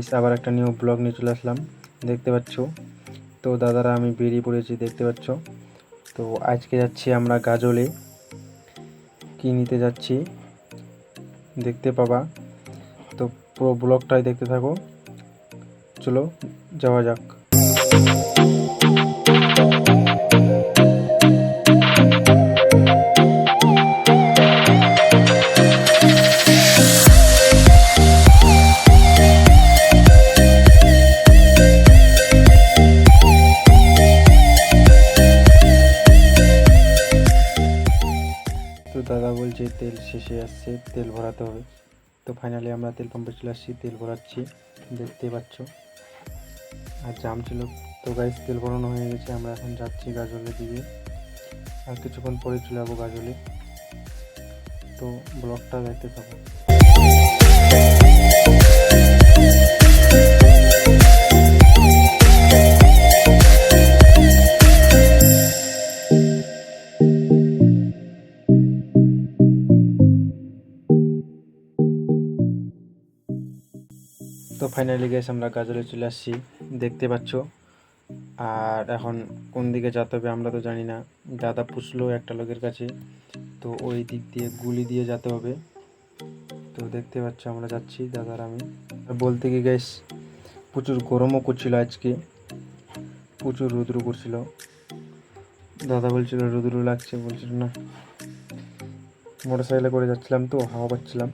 Guys আবার একটা new blog নিয়ে চলে আসলাম, দেখতে পাচ্ছ। তো দাদারা আমি বেরিয়ে পড়েছি, দেখতে পাচ্ছ। তো আজকে যাচ্ছি আমরা গাজলে, কি নিতে যাচ্ছি দেখতে পাবা। তো পুরো ব্লগটাই দেখতে থাকো, চলো যাওয়া যাক। তো দাদা বলছে তেল শেষে আসছে, তেল ভরাতে হবে। তো ফাইনালি আমরা তেল পাম্পে চলে আসছি, তেল ভরাচ্ছি, দেখতে পাচ্ছ। আর জাম ছিল। তো গাইস তেল ভরানো হয়ে গেছে, আমরা এখন যাচ্ছি গাজলের দিকে। আর কিছুক্ষণ পরে চলে যাবো গাজলে। তো ব্লগটা দেখতে থাকো। তো ফাইনালি গেছে আমরা গাজলে চলে আসছি, দেখতে পাচ্ছ। আর এখন কোন দিকে যেতে হবে আমরা তো জানি না, দাদা পুষলো একটা লোকের কাছে। তো ওই দিক দিয়ে গুলি দিয়ে যেতে হবে। তো দেখতে পাচ্ছ আমরা যাচ্ছি দাদার আমি। বলতে কি গাইস, প্রচুর গরমও করছিল আজকে, প্রচুর রৌদ্র করছিল। দাদা বলছিল রৌদ্র লাগছে, বলছিল না। মোটর সাইকেলে করে যাচ্ছিলাম তো হাওয়া পাচ্ছিলাম।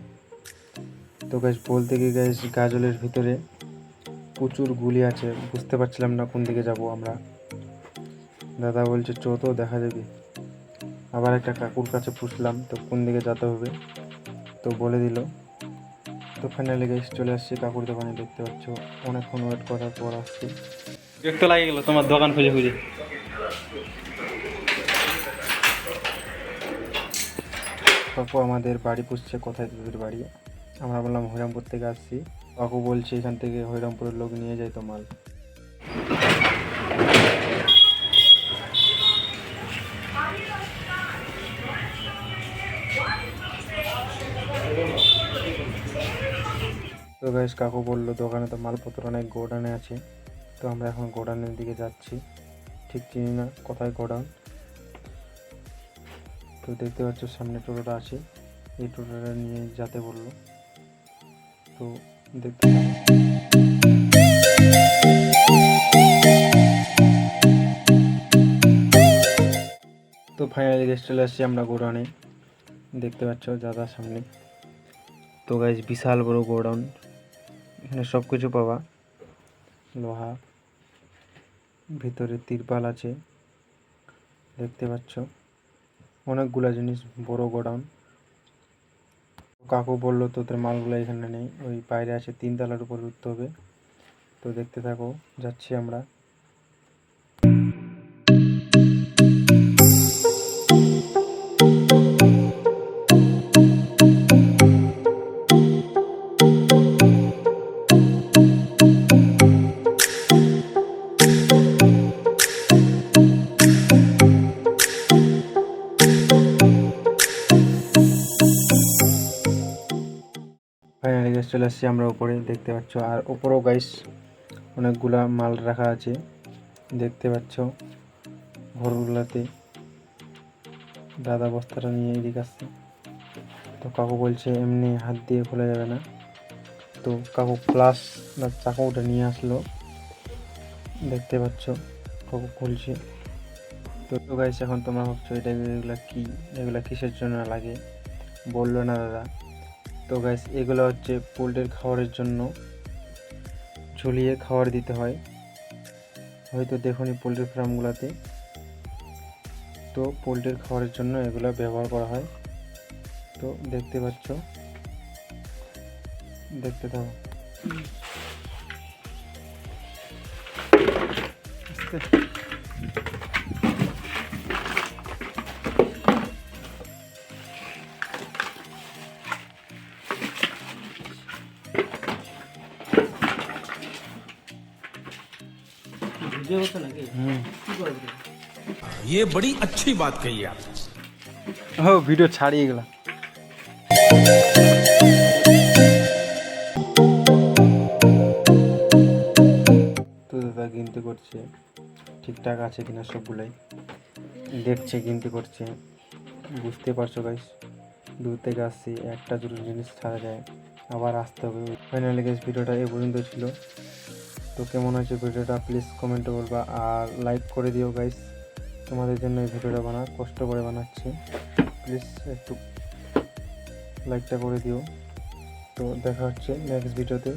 তো গাইস বলতে কি গাইস, গাজলের ভিতরে প্রচুর গুলি আছে, বুঝতে পারছিলাম না কোন দিকে যাব আমরা। দাদা বলছে চো তো দেখা যাবে। আবার একটা কাকুর কাছে পুষলাম, তো কোন দিকে যেতে হবে তো বলে দিল। তো ফাইনালি গাইস চলে আসছি কাকুর দোকানে, দেখতে পাচ্ছ। অনেকক্ষণ ওয়েট করার পর আসছি। দেখতে লাগে গেল তোমার দোকান খুঁজে খুঁজে। কাকু আমাদের বাড়ি পুষছে, কোথায় তোদের বাড়ি? আমরা বললাম হরিরামপুর থেকে আসছি। কাকু বলছে এখান থেকে হরিরামপুরের লোক নিয়ে যায় তো মাল। তো গাইস কাকু বললো দোকানে তো মালপত্র অনেক গোডাউনে আছে। তো আমরা এখন গোডাউনের দিকে যাচ্ছি, ঠিক চিনি না কোথায় গোডাউন। তো দেখতে পাচ্ছ সামনে টোটোটা আছে, এই টোটোটা নিয়ে যেতে বললো। তো দেখতে তো ফাইনালি গেস্ট চলে আসছি আমরা গোডাউনে, দেখতে পাচ্ছ দাদার সামনে। তো গাইস বিশাল বড় গোডাউন, এখানে সব কিছু পাবা। লোহা, ভিতরে তিরপাল আছে, দেখতে পাচ্ছ। অনেকগুলা জিনিস, বড় গোডাউন। কাকু বললো তোদের মালগুলো এখানে নেই, ওই বাইরে আছে, 3 তলার উপর উঠতে হবে। তো দেখতে থাকো, যাচ্ছি আমরা। ফাইনালি গাইস চলে আসছি আমরা উপরে, দেখতে পাচ্ছ। আর উপরেও গাইস অনেকগুলা মাল রাখা আছে, দেখতে পাচ্ছ। ঘরগুলাতে দাদা বস্তাটা নিয়ে এদিকে আসছে। তো কাকু বলছে এমনি হাত দিয়ে খোলা যাবে না। তো কাকু প্লাস না চাকুটা নিয়ে আসলো, দেখতে পাচ্ছ। কাকু খুলছে। তো গাইস এখন তোমরা ভাবছো এটা এগুলা কি, এগুলা কিসের জন্য লাগে, বললো না দাদা। তো গাইস এগুলো হচ্ছে পোল্ট্রির খাবারের জন্য, ঝুলিয়ে খাবার দিতে হয়, হয়তো দেখুনি পোল্ট্রি ফার্মগুলোতে। তো পোল্ট্রির খাবারের জন্য এগুলো ব্যবহার করা হয়। তো দেখতে পাচ্ছ, দেখতে থাকো। ये बड़ी अच्छी बात कही आप। ও ভিডিও ছাড়িয়ে গেলাম। দাদা গিনতে করছে ঠিকঠাক আছে কিনা সবগুলাই দেখছে, গিনতে করছে। বুঝতে পারছো গাইস, দূর থেকে আসছি, একটা দুটো জিনিস ছাড়া যায়, আবার আসতে হবে। ফাইনালি গাইস ভিডিওটা এই পর্যন্ত ছিল। তো কেমন হয়েছে ভিডিওটা প্লিজ কমেন্টে বলবা, আর লাইক করে দিও গাইস। তোমাদের জন্য এই ভিডিওটা কষ্ট করে বানাচ্ছি, প্লিজ একটু লাইকটা করে দিও। তো দেখা হচ্ছে নেক্সট ভিডিওতে।